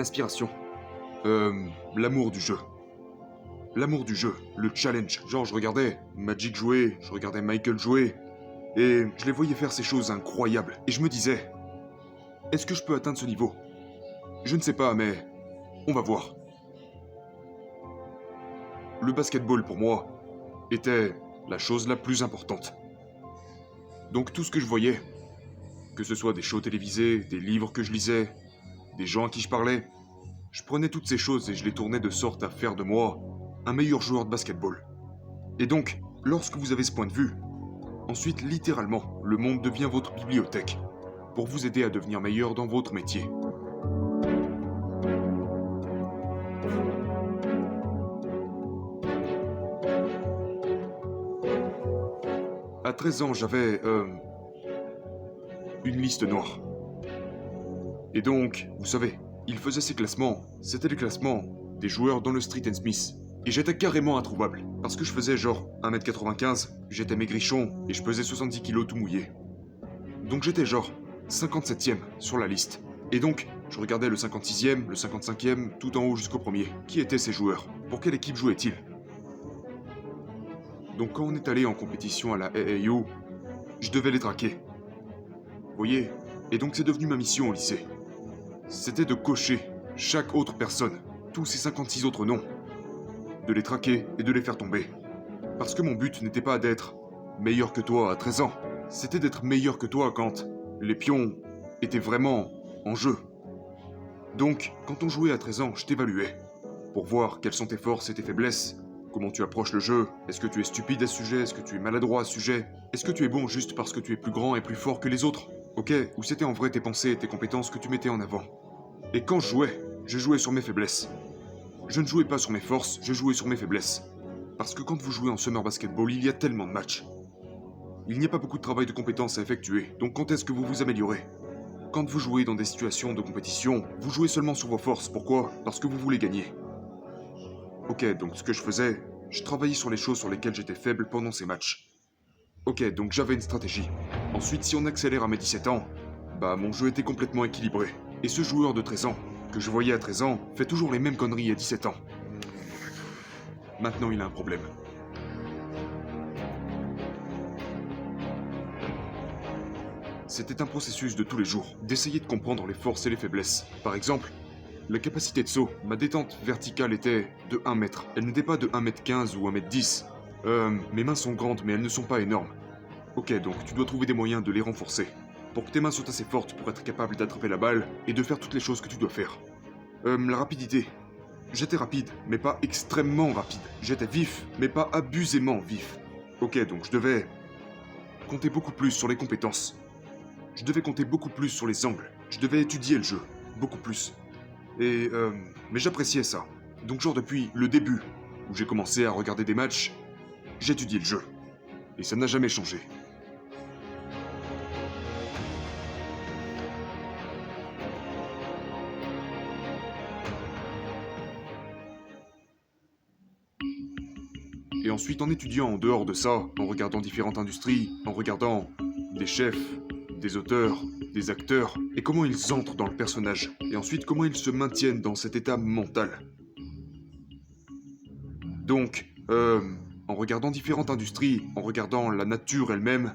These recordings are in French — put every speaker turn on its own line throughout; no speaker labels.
L'inspiration. L'amour du jeu. L'amour du jeu, le challenge. Genre, je regardais Magic jouer, je regardais Michael jouer, et je les voyais faire ces choses incroyables. Et je me disais, est-ce que je peux atteindre ce niveau? Je ne sais pas, mais on va voir. Le basketball, pour moi, était la chose la plus importante. Donc tout ce que je voyais, que ce soit des shows télévisés, des livres que je lisais, des gens à qui je parlais, je prenais toutes ces choses et je les tournais de sorte à faire de moi un meilleur joueur de basketball. Et donc, lorsque vous avez ce point de vue, ensuite, littéralement, le monde devient votre bibliothèque, pour vous aider à devenir meilleur dans votre métier. À 13 ans, j'avais, une liste noire. Et donc, vous savez, il faisait ces classements, c'était les classements des joueurs dans le Street and Smith. Et j'étais carrément introuvable, parce que je faisais genre 1m95, j'étais maigrichon et je pesais 70 kilos tout mouillé. Donc j'étais genre 57ème sur la liste. Et donc, je regardais le 56ème, le 55ème, tout en haut jusqu'au premier. Qui étaient ces joueurs? Pour quelle équipe jouaient-ils? Donc quand on est allé en compétition à la AAU, je devais les traquer. Vous voyez? Et donc c'est devenu ma mission au lycée. C'était de cocher chaque autre personne, tous ces 56 autres noms, de les traquer et de les faire tomber. Parce que mon but n'était pas d'être meilleur que toi à 13 ans, c'était d'être meilleur que toi quand les pions étaient vraiment en jeu. Donc, quand on jouait à 13 ans, je t'évaluais, pour voir quelles sont tes forces et tes faiblesses, comment tu approches le jeu, est-ce que tu es stupide à ce sujet, est-ce que tu es maladroit à ce sujet, est-ce que tu es bon juste parce que tu es plus grand et plus fort que les autres, ok, ou c'était en vrai tes pensées et tes compétences que tu mettais en avant. Et quand je jouais sur mes faiblesses. Je ne jouais pas sur mes forces, je jouais sur mes faiblesses. Parce que quand vous jouez en summer basketball, il y a tellement de matchs. Il n'y a pas beaucoup de travail de compétences à effectuer, donc quand est-ce que vous vous améliorez? Quand vous jouez dans des situations de compétition, vous jouez seulement sur vos forces, pourquoi? Parce que vous voulez gagner. Ok, donc ce que je faisais, je travaillais sur les choses sur lesquelles j'étais faible pendant ces matchs. Ok, donc j'avais une stratégie. Ensuite, si on accélère à mes 17 ans, bah mon jeu était complètement équilibré. Et ce joueur de 13 ans, que je voyais à 13 ans, fait toujours les mêmes conneries à 17 ans. Maintenant, il a un problème. C'était un processus de tous les jours, d'essayer de comprendre les forces et les faiblesses. Par exemple, la capacité de saut, ma détente verticale était de 1 mètre. Elle n'était pas de 1m15 ou 1m10. Mes mains sont grandes, mais elles ne sont pas énormes. Ok, donc tu dois trouver des moyens de les renforcer. Pour que tes mains soient assez fortes pour être capable d'attraper la balle et de faire toutes les choses que tu dois faire. La rapidité. J'étais rapide, mais pas extrêmement rapide. J'étais vif, mais pas abusément vif. Ok, donc je devais compter beaucoup plus sur les compétences. Je devais compter beaucoup plus sur les angles. Je devais étudier le jeu, beaucoup plus. Mais j'appréciais ça. Donc genre depuis le début, où j'ai commencé à regarder des matchs, j'étudiais le jeu. Et ça n'a jamais changé. Et ensuite, en étudiant en dehors de ça, en regardant différentes industries, en regardant des chefs, des auteurs, des acteurs, et comment ils entrent dans le personnage, et ensuite comment ils se maintiennent dans cet état mental. Donc, en regardant différentes industries, en regardant la nature elle-même,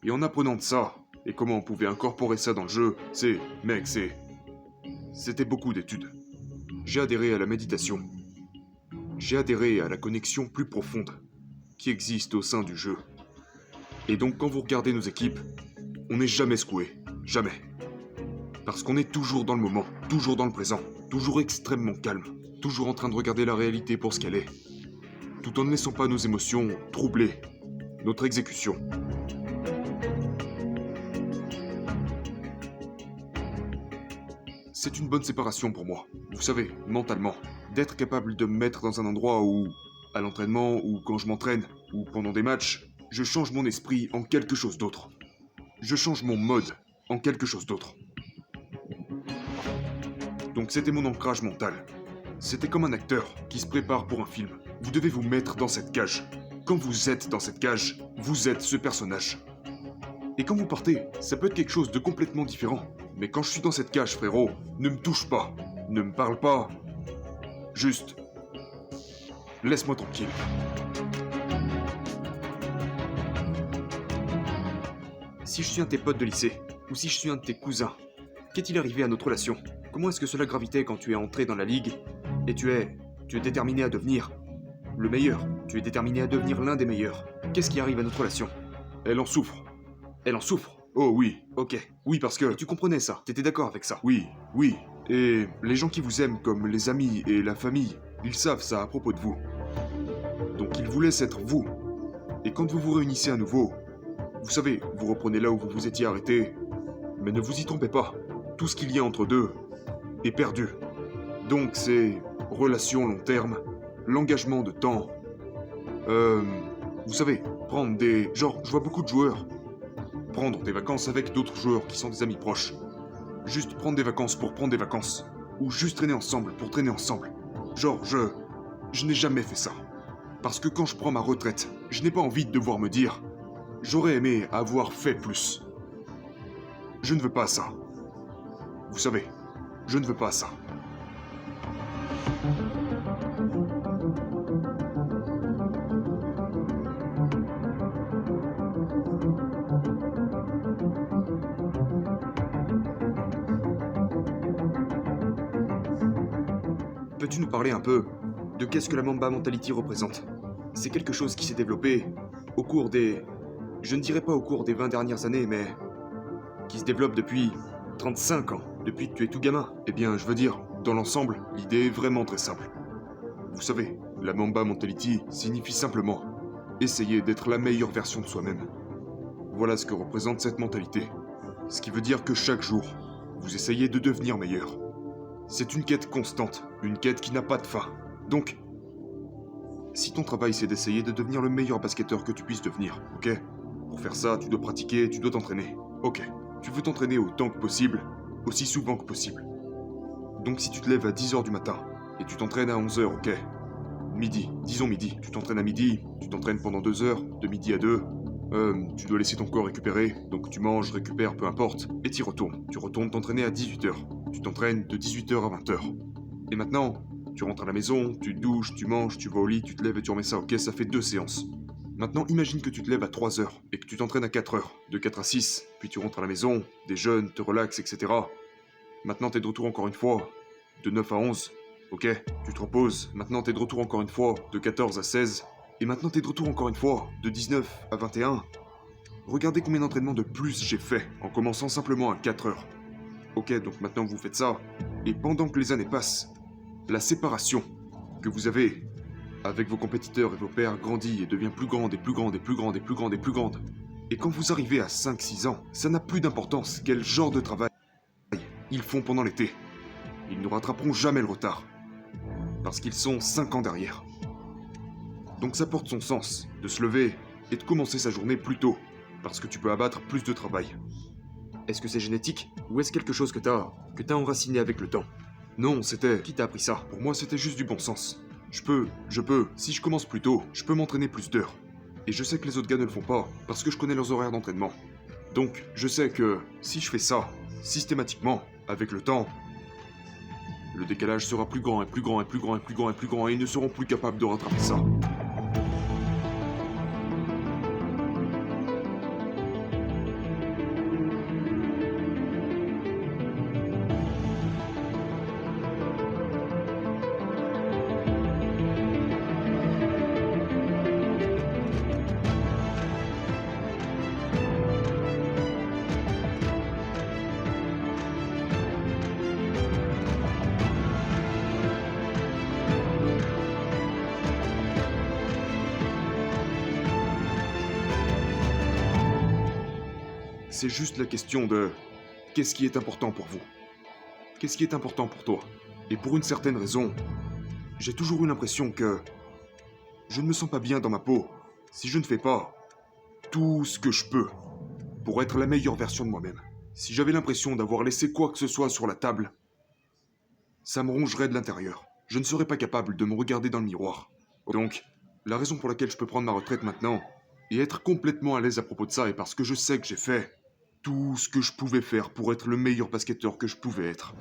et en apprenant de ça, et comment on pouvait incorporer ça dans le jeu, c'était beaucoup d'études. J'ai adhéré à la méditation. J'ai adhéré à la connexion plus profonde qui existe au sein du jeu. Et donc quand vous regardez nos équipes, on n'est jamais secoué. Jamais. Parce qu'on est toujours dans le moment, toujours dans le présent, toujours extrêmement calme, toujours en train de regarder la réalité pour ce qu'elle est, tout en ne laissant pas nos émotions troubler notre exécution. C'est une bonne séparation pour moi, vous savez, mentalement, d'être capable de me mettre dans un endroit où, à l'entraînement, ou quand je m'entraîne, ou pendant des matchs, je change mon esprit en quelque chose d'autre. Je change mon mode en quelque chose d'autre. Donc c'était mon ancrage mental. C'était comme un acteur qui se prépare pour un film. Vous devez vous mettre dans cette cage. Quand vous êtes dans cette cage, vous êtes ce personnage. Et quand vous partez, ça peut être quelque chose de complètement différent. Mais quand je suis dans cette cage, frérot, ne me touche pas. Ne me parle pas. Juste... laisse-moi tranquille. Si je suis un de tes potes de lycée, ou si je suis un de tes cousins, qu'est-il arrivé à notre relation? Comment est-ce que cela gravitait quand tu es entré dans la ligue et tu es déterminé à devenir le meilleur? Tu es déterminé à devenir l'un des meilleurs. Qu'est-ce qui arrive à notre relation? Elle en souffre. Elle en souffre? Oh oui. Ok. Oui, parce que tu comprenais ça. T'étais d'accord avec ça? Oui, oui. Et les gens qui vous aiment comme les amis et la famille, ils savent ça à propos de vous. Donc ils vous laissent être vous. Et quand vous vous réunissez à nouveau, vous savez, vous reprenez là où vous vous étiez arrêté. Mais ne vous y trompez pas. Tout ce qu'il y a entre deux est perdu. Donc c'est relation long terme, l'engagement de temps. Vous savez, prendre des... Genre, je vois beaucoup de joueurs prendre des vacances avec d'autres joueurs qui sont des amis proches. Juste prendre des vacances pour prendre des vacances. Ou juste traîner ensemble pour traîner ensemble. Genre, je n'ai jamais fait ça. Parce que quand je prends ma retraite, je n'ai pas envie de devoir me dire « J'aurais aimé avoir fait plus ». Je ne veux pas ça. Vous savez, je ne veux pas ça. Peux-tu nous parler un peu de qu'est-ce que la Mamba Mentality représente? C'est quelque chose qui s'est développé au cours des... Je ne dirais pas au cours des 20 dernières années, mais... qui se développe depuis 35 ans, depuis que tu es tout gamin. Eh bien, je veux dire, dans l'ensemble, l'idée est vraiment très simple. Vous savez, la Mamba Mentality signifie simplement essayer d'être la meilleure version de soi-même. Voilà ce que représente cette mentalité. Ce qui veut dire que chaque jour, vous essayez de devenir meilleur. C'est une quête constante, une quête qui n'a pas de fin. Donc, si ton travail c'est d'essayer de devenir le meilleur basketteur que tu puisses devenir, ok? Pour faire ça, tu dois pratiquer, tu dois t'entraîner. Ok, tu veux t'entraîner autant que possible, aussi souvent que possible. Donc si tu te lèves à 10h du matin, et tu t'entraînes à 11h, ok? Midi, disons midi, tu t'entraînes à midi, tu t'entraînes pendant 2 heures, de midi à 2, tu dois laisser ton corps récupérer, donc tu manges, récupères, peu importe, et t'y retournes. Tu retournes t'entraîner à 18h. Tu t'entraînes de 18h à 20h. Et maintenant, tu rentres à la maison, tu te douches, tu manges, tu vas au lit, tu te lèves et tu remets ça, ok? Ça fait 2 séances. Maintenant, imagine que tu te lèves à 3h et que tu t'entraînes à 4h, de 4 à 6, puis tu rentres à la maison, déjeunes, te relaxes, etc. Maintenant, t'es de retour encore une fois, de 9 à 11, ok? Tu te reposes, maintenant t'es de retour encore une fois, de 14 à 16, et maintenant t'es de retour encore une fois, de 19 à 21. Regardez combien d'entraînements de plus j'ai fait, en commençant simplement à 4h. Ok, donc maintenant vous faites ça, et pendant que les années passent, la séparation que vous avez avec vos compétiteurs et vos pairs grandit et devient plus grande et plus grande et plus grande et plus grande et plus grande. Et quand vous arrivez à 5-6 ans, ça n'a plus d'importance quel genre de travail ils font pendant l'été. Ils ne rattraperont jamais le retard, parce qu'ils sont 5 ans derrière. Donc ça porte son sens de se lever et de commencer sa journée plus tôt, parce que tu peux abattre plus de travail. Est-ce que c'est génétique? Ou est-ce quelque chose que t'as enraciné avec le temps? Non, c'était... Qui t'a appris ça? Pour moi, c'était juste du bon sens. Je peux... Si je commence plus tôt, je peux m'entraîner plus d'heures. Et je sais que les autres gars ne le font pas, parce que je connais leurs horaires d'entraînement. Donc, je sais que si je fais ça, systématiquement, avec le temps, le décalage sera plus grand et plus grand et plus grand et plus grand et plus grand et ils ne seront plus capables de rattraper ça. C'est juste la question de qu'est-ce qui est important pour vous? Qu'est-ce qui est important pour toi? Et pour une certaine raison, j'ai toujours eu l'impression que je ne me sens pas bien dans ma peau si je ne fais pas tout ce que je peux pour être la meilleure version de moi-même. Si j'avais l'impression d'avoir laissé quoi que ce soit sur la table, ça me rongerait de l'intérieur. Je ne serais pas capable de me regarder dans le miroir. Donc, la raison pour laquelle je peux prendre ma retraite maintenant et être complètement à l'aise à propos de ça est parce que je sais que j'ai fait tout ce que je pouvais faire pour être le meilleur basketteur que je pouvais être.